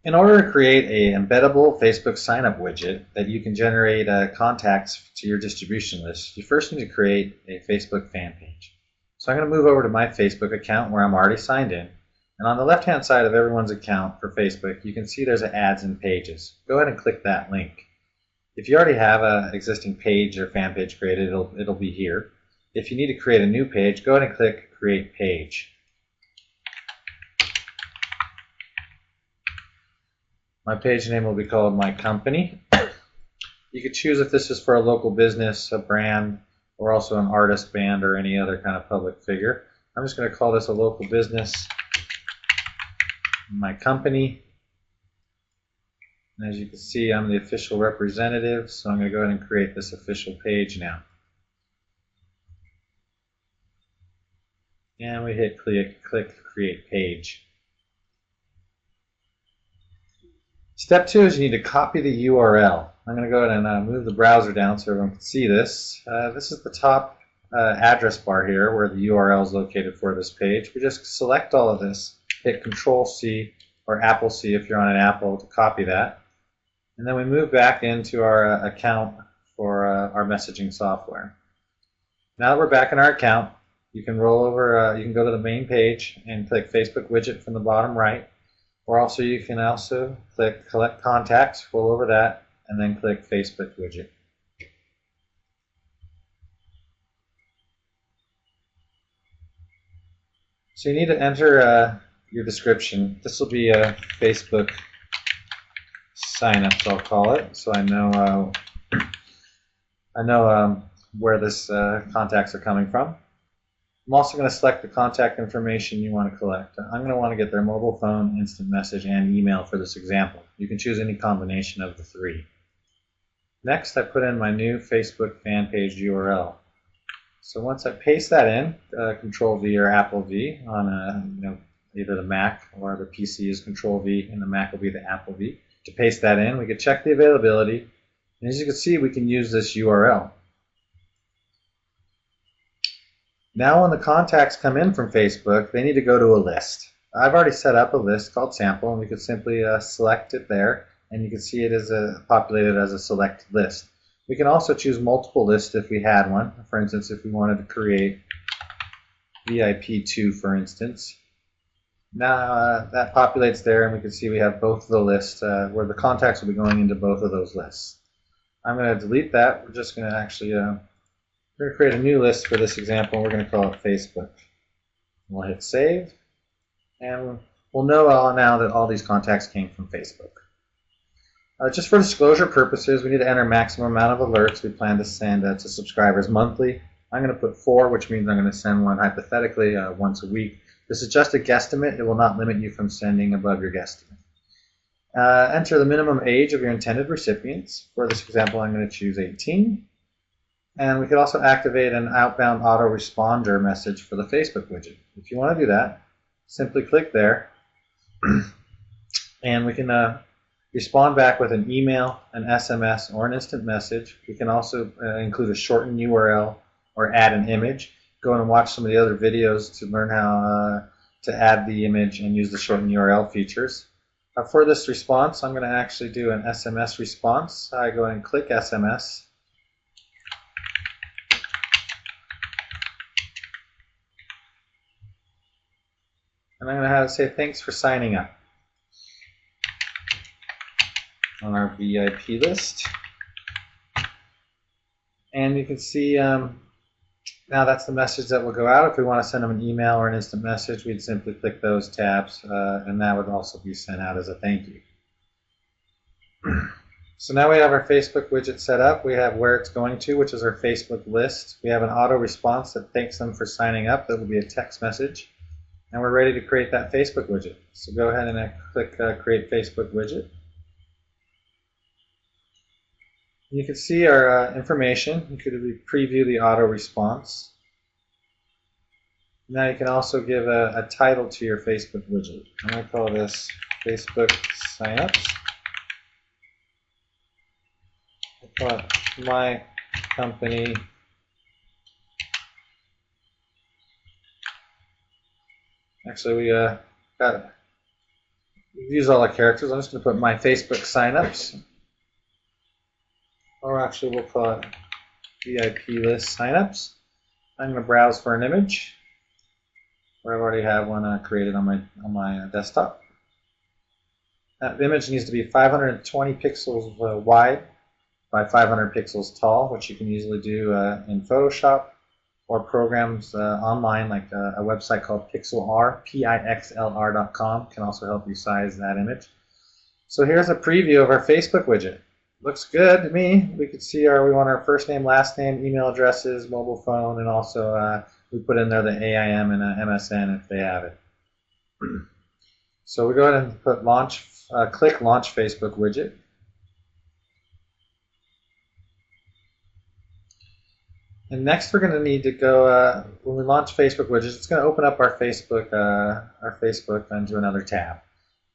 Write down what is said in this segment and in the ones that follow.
In order to create an embeddable Facebook sign-up widget that you can generate contacts to your distribution list, you first need to create a Facebook fan page. So I'm going to move over to my Facebook account where I'm already signed in. And on the left-hand side of everyone's account for Facebook, you can see there's an ads and pages. Go ahead and click that link. If you already have an existing page or fan page created, it'll be here. If you need to create a new page, go ahead and click Create Page. My page name will be called My Company. You could choose if this is for a local business, a brand, or also an artist, band, or any other kind of public figure. I'm just going to call this a local business, My Company. And as you can see, I'm the official representative, so I'm going to go ahead and create this official page now. And we hit click Create Page. Step 2 is you need to copy the URL. I'm going to go ahead and move the browser down so everyone can see this. This is the top address bar here where the URL is located for this page. We just select all of this, hit Control-C or Apple-C if you're on an Apple to copy that. And then we move back into our account for our messaging software. Now that we're back in our account, you can roll over, you can go to the main page and click Facebook Widget from the bottom right. Or also you can also click Collect Contacts, roll over that, and then click Facebook Widget. So you need to enter your description. This will be a Facebook sign-ups, I'll call it, so I know where this contacts are coming from. I'm also going to select the contact information you want to collect. I'm going to want to get their mobile phone, instant message, and email for this example. You can choose any combination of the three. Next, I put in my new Facebook fan page URL. So once I paste that in, Control V or Apple V on either the Mac or the PC is Control V, and the Mac will be the Apple V. To paste that in, we can check the availability, and as you can see, we can use this URL. Now when the contacts come in from Facebook, they need to go to a list. I've already set up a list called Sample, and we could simply select it there, and you can see it is populated as a selected list. We can also choose multiple lists if we had one. For instance, if we wanted to create VIP2, for instance. Now that populates there, and we can see we have both of the lists where the contacts will be going into both of those lists. I'm going to delete that. We're just going to actually we're going to create a new list for this example. We're going to call it Facebook. We'll hit Save, and we'll know now that all these contacts came from Facebook. Just for disclosure purposes, we need to enter maximum amount of alerts we plan to send to subscribers monthly. I'm going to put 4, which means I'm going to send one hypothetically once a week. This is just a guesstimate. It will not limit you from sending above your guesstimate. Enter the minimum age of your intended recipients. For this example, I'm going to choose 18. And we could also activate an outbound autoresponder message for the Facebook widget. If you want to do that, simply click there, and we can respond back with an email, an SMS, or an instant message. We can also include a shortened URL or add an image. Go and watch some of the other videos to learn how to add the image and use the shortened URL features. For this response, I'm going to actually do an SMS response. I go and click SMS. And I'm going to have to say thanks for signing up on our VIP list. And you can see now that's the message that will go out. If we want to send them an email or an instant message, we'd simply click those tabs, and that would also be sent out as a thank you. So now we have our Facebook widget set up. We have where it's going to, which is our Facebook list. We have an auto response that thanks them for signing up. That will be a text message. And we're ready to create that Facebook widget. So go ahead and click Create Facebook Widget. You can see our information. You could preview the auto response. Now you can also give a title to your Facebook widget. I'm going to call this Facebook Signups. I'll call it My Company Actually, we got use all the characters. I'm just going to put my Facebook signups, or actually we'll call it VIP list signups. I'm going to browse for an image, where I already have one created on my desktop. That image needs to be 520 pixels wide by 500 pixels tall, which you can easily do in Photoshop or programs online, like a website called Pixlr, pixlr.com, can also help you size that image. So here's a preview of our Facebook widget. Looks good to me. We could see we want our first name, last name, email addresses, mobile phone, and also we put in there the AIM and MSN if they have it. So we go ahead and put click Launch Facebook Widget. And next we're going to need to go, when we launch Facebook Widgets, it's going to open up our Facebook into another tab.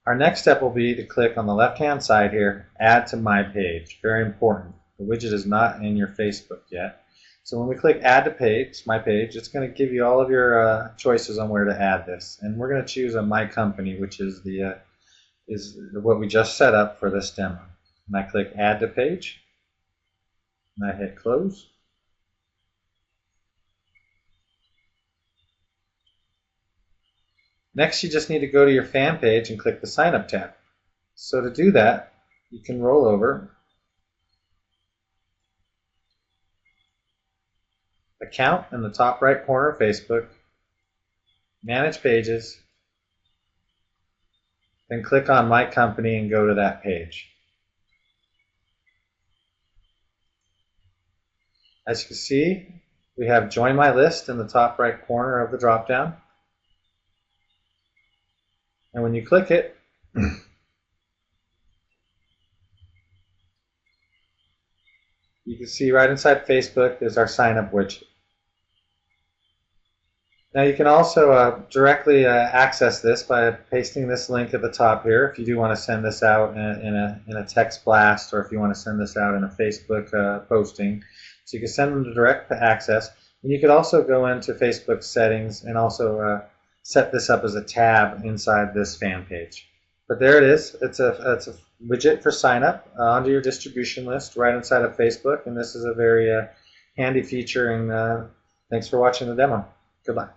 Our next step will be to click on the left-hand side here, Add to My Page. Very important. The widget is not in your Facebook yet. So when we click Add to My Page, it's going to give you all of your choices on where to add this. And we're going to choose a My Company, which is what we just set up for this demo. And I click Add to Page, and I hit Close. Next, you just need to go to your fan page and click the Sign Up tab. So to do that, you can roll over, Account in the top right corner of Facebook, Manage Pages, then click on My Company and go to that page. As you can see, we have Join My List in the top right corner of the drop-down. And when you click it, you can see right inside Facebook is our sign up widget. Now you can also directly access this by pasting this link at the top here if you do want to send this out in a text blast, or if you want to send this out in a Facebook posting. So you can send them to direct access. And you could also go into Facebook settings and also set this up as a tab inside this fan page. But there it is. It's a widget for sign up onto your distribution list right inside of Facebook, and this is a very handy feature. And thanks for watching the demo. Goodbye.